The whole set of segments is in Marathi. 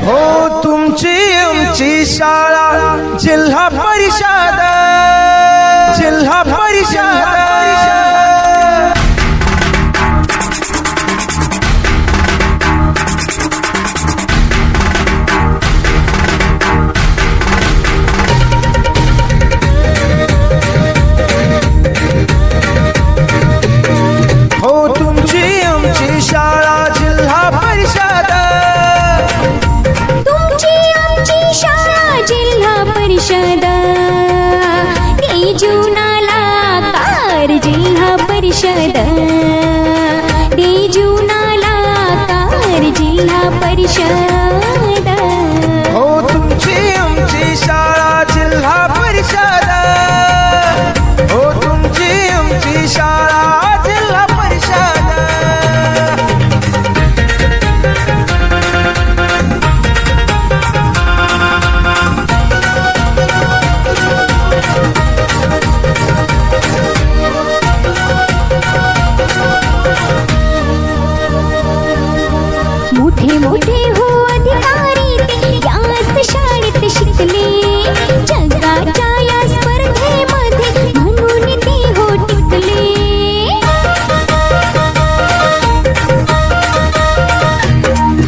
हो तुमची आमची शाळा जिल्हा परिषद, जिल्हा परिषद। हो तुमची आमची शाळा जिल्हा परिषद, तुमची आमची शाळा जिल्हा परिषद, ते जीवनाला कार जिल्हा परिषद, ते जीवनाला कार जिल्हा परिषद। हो तुमची आमची शाळा जिल्हा परिषद, हो तुमची आमची शाळा जिल्हा परिषद। मोठे मोठे हो अधिकारी ते याच शाळेत शिकले, जगाच्या या स्पर्धेमध्ये म्हणून ते हो टिकले।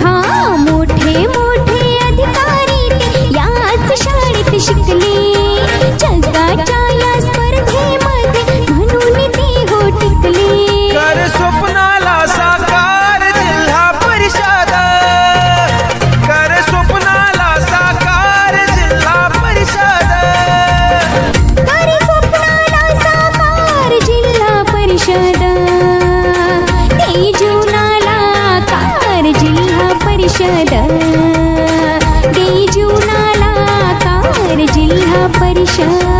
हा मोठे मोठे अधिकारी ते याच शाळेत शिकले, जगाच्या या स्पर्धेमध्ये म्हणून ते हो टिकले। कर स्वप्नाला साकार जिल्हा परिषद, कर स्वप्नाला साकार जिल्हा परिषद, कर स्वप्नाला साकार जिल्हा परिषद, ते जीवनाला कार जिल्हा परिषद, ते जीवनाला कार जिल्हा परिषद।